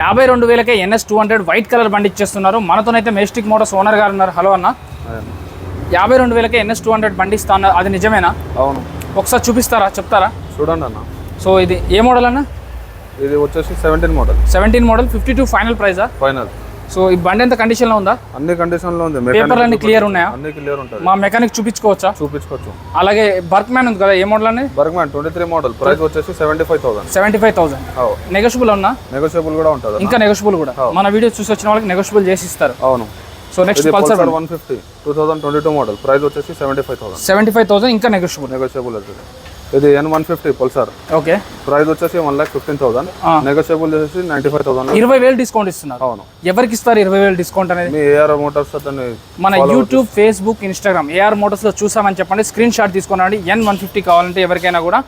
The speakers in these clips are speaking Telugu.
52,000కే NS 200 వైట్ కలర్ బండి ఇచ్చేస్తున్నారు. మనతోనైతే మెజెస్టిక్ మోటార్స్ ఓనర్ గారు ఉన్నారు. హలో అన్న, 52,000కే NS 200 బండి ఇస్తా అన్నారు, అది నిజమేనా? అవును. ఒకసారి చూపిస్తారా, చెప్తారా? చూడండి అన్న. సో ఇది ఏ మోడల్ అన్న? ఇది వచ్చేసి 17 మోడల్. 17 మోడల్ 52 ఫైనల్ ప్రైజా? ఫైనల్. సో ఈ బండి ఎంత కండిషన్లో ఉందా? అన్ని కండిషన్లో ఉంది. పేపర్లు అన్ని క్లియర్ ఉన్నాయా? అన్ని క్లియర్ ఉంటాయి. మా మెకానిక్ చూపించుకోవచ్చా? చూపించుకోవచ్చు. అలాగే బర్క్మ్యాన్ ఉంది కదా, ఏ మోడల్ అని? బర్క్మ్యాన్ 23 మోడల్, ప్రైస్ వచ్చేసి 75,000. 75,000. నెగోషియబుల్ ఉన్నా? నెగోషియబుల్ కూడా ఉంటుంది. ఇంకా నెగోషియబుల్ కూడా మన వీడియో చూసి వచ్చిన వాళ్ళకి నెగోషియబుల్ చేసి ఇస్తారు. అవును. So next Pulsar 150 2022 model, price వచ్చేసి 75,000. 75,000 ఇంకా నెగోషియబుల్. అవుతుంది. ఇది N150 పల్సర్. ఓకే. ప్రైస్ వచ్చేసి 1,15,000. నెగోషియబుల్ చేసి 95,000. 20,000 డిస్కౌంట్ ఇస్తున్నారు. అవును. ఎవరికి ఇస్తారు 20,000 డిస్కౌంట్ అనేది? మీ AR మోటార్స్ అతను మన YouTube, Facebook, Instagram AR Motors లో చూసామని చెప్పండి, స్క్రీన్ షాట్ తీసుకున్నాండి. N150 కావాలంటే ఎవరికైనా కూడా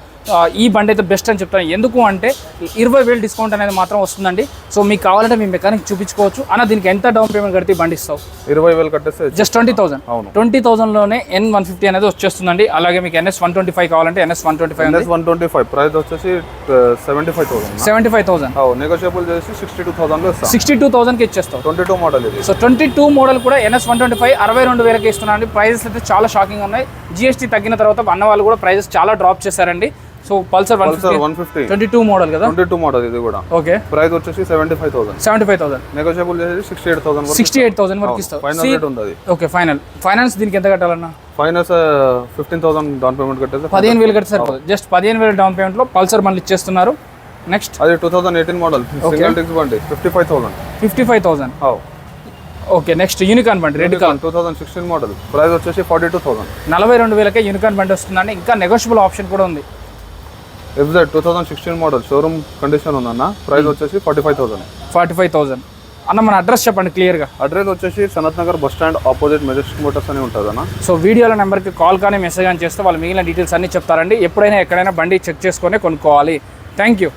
ఈ బండి అయితే బెస్ట్ అని చెప్తాను. ఎందుకు అంటే 20,000 డిస్కౌంట్ అనేది మాత్రం వస్తుందండి. సో మీకు కావాలంటే మీ మెకానిక్ చూపించుకోవచ్చు. అన్న దీనికి ఎంత డౌన్ పేమెంట్ కడితే బండి ఇస్తావు? 20,000 కట్టేస్తే జస్ట్ 20,000. అవును. 20,000లోనే N150 అనేది వచ్చేస్తుందండి. అలాగే మీకు NS 125 కావాలంటే NS 125 ప్రైస్ వచ్చేసి 75,000. 75,000. నెగోషియబుల్ చేసి 62,000 లో ఇస్తాం. 62,000కి ఇచ్చేస్తావు. 22 మోడల్ ఇది. సో 22 మోడల్ కూడా NS 125 62,000కి ఇస్తున్నాండి. ప్రైజెస్ అయితే చాలా షాకింగ్ ఉన్నాయి. GST తగ్గిన తర్వాత అన్న వాళ్ళు కూడా ప్రైజెస్ చాలా డ్రాప్ చేశారండి. సో పల్సర్ 150 22 మోడల్ కదా? 22 మోడల్ ఇది కూడా. ఓకే. ప్రైస్ వచ్చేసి 75,000. నెగోషియబుల్ చేసి 68,000 వరకు ఇస్తావు. ఫైనల్ రేట్ ఉంది అది. ఓకే. ఫైనాన్స్ దీనికి ఎంత కట్టాలన్నా? ఫైనాన్స్ 15,000 డౌన్ పేమెంట్ కట్టేస్తే 15,000 కడితే సరిపోతుంది. జస్ట్ 15,000 డౌన్ పేమెంట్ లో పల్సర్ బండ్లు ఇచ్చేస్తున్నారు. నెక్స్ట్ అది 2018 మోడల్ సింగిల్ డిస్క్ బండి 55,000. ఓకే. నెక్స్ట్ యూనికాన్ బండి రెడ్ కలర్ 2016 మోడల్, ప్రైస్ వచ్చేసి 42,000. 42,000కే యూనికాన్ బండి వస్తుందండి. ఇంకా నెగోషియబుల్ ఆప్షన్ కూడా ఉంది. FZ 2016 మోడల్ షోరూమ్ కండిషన్ ఉందన్న, ప్రైస్ వచ్చేసి 45,000. అన్న మన అడ్రస్ చెప్పండి క్లియర్గా. అడ్రస్ వచ్చేసి Sanath Nagar bus stand opposite Majestic Motors అని ఉంటుంది అన్న. సో వీడియోల నెంబర్కి కాల్ కానీ మెసేజ్ కానీ చేస్తే వాళ్ళు మిగిలిన డీటెయిల్స్ అన్నీ చెప్తారండి. ఎప్పుడైనా ఎక్కడైనా బండి చెక్ చేసుకొని కొనుక్కోవాలి. Thank you.